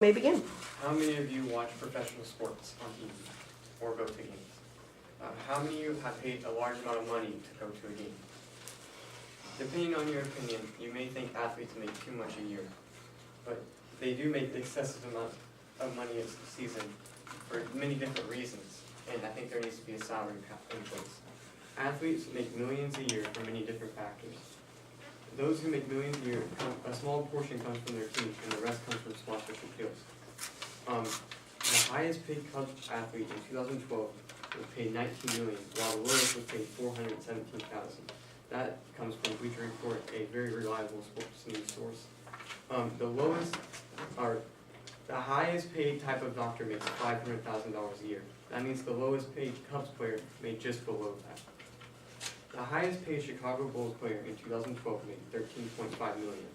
May begin. How many of you watch professional sports on TV or go to games? How many of you have paid a large amount of money to go to a game? Depending on your opinion, you may think athletes make too much a year, but they do make excessive amount of money a season for many different reasons, and I think there needs to be a salary cap in place. Athletes make millions a year for many different factors. Those who make millions a year, a small portion comes from their team, and the rest comes from sponsorship deals. The highest paid club athlete in 2012 was paid $19 million, while the lowest was paid $417,000. That comes from Bleacher Report, a very reliable sports news source. The highest paid type of doctor makes $500,000 a year. That means the lowest paid Cubs player made just below that. The highest paid Chicago Bulls player in 2012 made $13.5 million.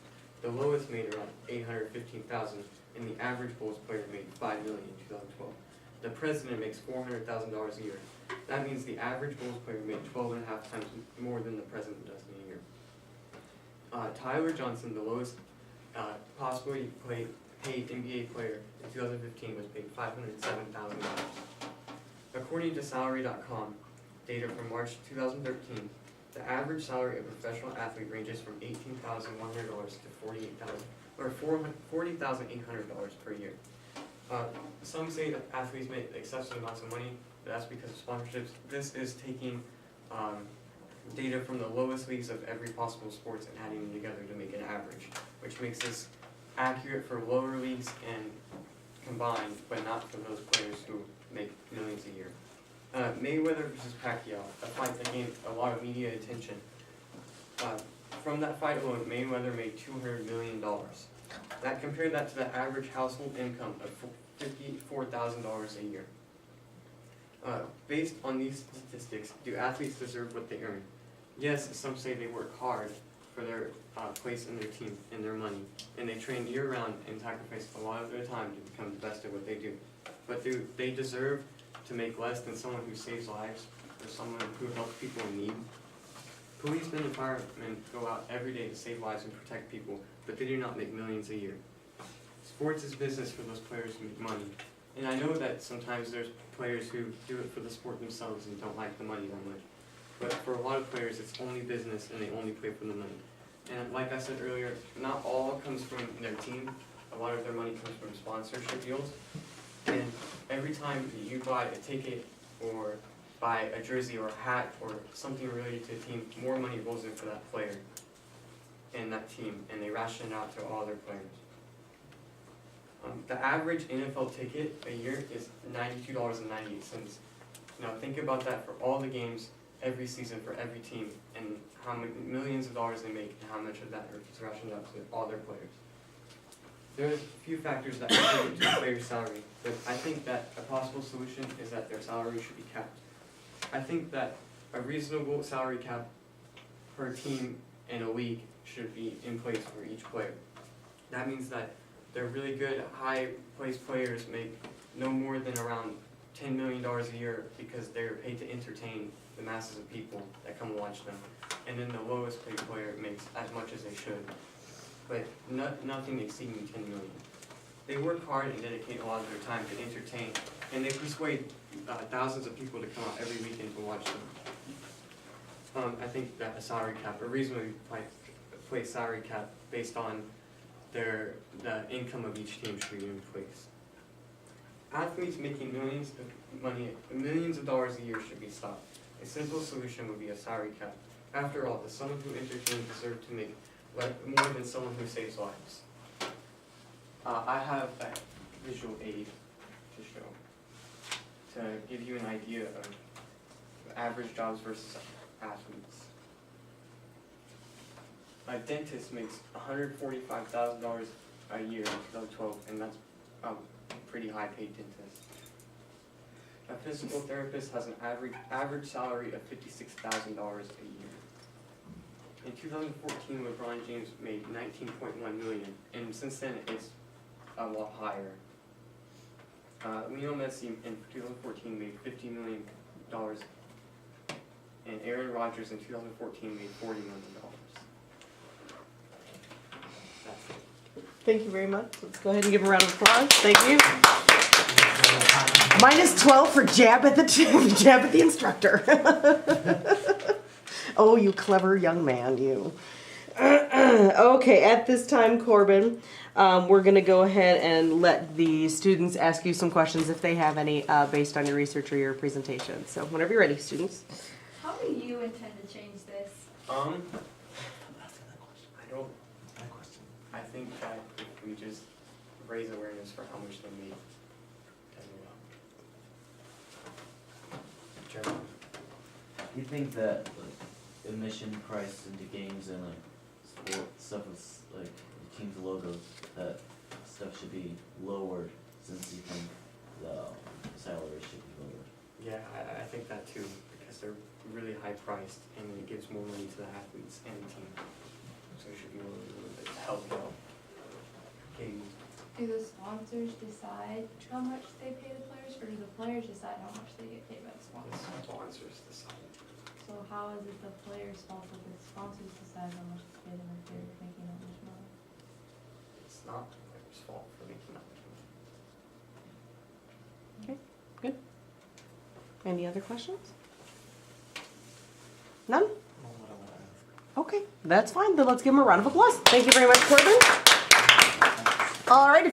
The lowest made around $815,000, and the average Bulls player made $5 million in 2012. The president makes $400,000 a year. That means the average Bulls player made 12.5 times more than the president does in a year. Tyler Johnson, the lowest possibly paid NBA player in 2015, was paid $507,000. According to Salary.com, data from March 2013, the average salary of a professional athlete ranges from $18,100 to $40,800 per year. Some say that athletes make excessive amounts of money, but that's because of sponsorships. This is taking data from the lowest leagues of every possible sports and adding them together to make an average, which makes this accurate for lower leagues and combined, but not for those players who make millions a year. Mayweather versus Pacquiao, a fight that gained a lot of media attention. From that fight alone, Mayweather made $200 million. Compared that to the average household income of $54,000 a year. Based on these statistics, do athletes deserve what they earn? Yes, some say they work hard for their place in their team and their money, and they train year-round and sacrifice a lot of their time to become the best at what they do. But do they deserve to make less than someone who saves lives or someone who helps people in need? Policemen and firemen go out every day to save lives and protect people, but they do not make millions a year. Sports is business for those players who make money. And I know that sometimes there's players who do it for the sport themselves and don't like the money that much. But for a lot of players, it's only business and they only play for the money. And like I said earlier, not all comes from their team. A lot of their money comes from sponsorship deals. And every time you buy a ticket or buy a jersey or a hat or something related to a team, more money rolls in for that player and that team, and they ration it out to all their players. The average NFL ticket a year is $92.98. Now think about that for all the games, every season, for every team, and how many millions of dollars they make and how much of that is rationed out to all their players. There's a few factors that contribute to a player's salary, but I think that a possible solution is that their salary should be capped. I think that a reasonable salary cap per team in a league should be in place for each player. That means that they're really good, high-placed players make no more than around $10 million a year because they're paid to entertain the masses of people that come watch them. And then the lowest paid player makes as much as they should, but nothing exceeding $10 million. They work hard and dedicate a lot of their time to entertain, and they persuade thousands of people to come out every weekend to watch them. I think that a salary cap, a reasonably placed salary cap based on the income of each team should be in place. Athletes making millions of dollars a year should be stopped. A simple solution would be a salary cap. After all, someone who entertains deserves to make more than someone who saves lives. I have a visual aid to show, to give you an idea of average jobs versus athletes. A dentist makes $145,000 a year in 2012, and that's a pretty high paid dentist. A physical therapist has an average salary of $56,000 a year. In 2014, LeBron James made $19.1 million, and since then it's a lot higher. Lionel Messi in 2014 made $50 million, and Aaron Rodgers in 2014 made $40 million. That's it. Thank you very much. Let's go ahead and give him a round of applause. Thank you. Minus 12 for jab at the instructor. Oh, you clever young man, you. Okay, at this time, Corbin, we're going to go ahead and let the students ask you some questions if they have any based on your research or your presentation. So whenever you're ready, students. How do you intend to change this? I think that if we just raise awareness for how much they need, then we will. Jeremy? You think that like admission price into games and like sport stuff with like the team's logos, that stuff should be lowered, since you think the salary should be lowered? Yeah, I think that too, because they're really high priced and it gives more money to the athletes and the team. So it should be a little bit to help out. Okay. Do the sponsors decide how much they pay the players, or do the players decide how much they get paid by the The sponsors? sponsors decide. So how is it the players' fault that the sponsors decide how much to pay them if they're making that much money? It's not the player's fault for making that much money. Okay, good. Any other questions? None? Okay, that's fine. Then let's give him a round of applause. Thank you very much, Corbin. All right.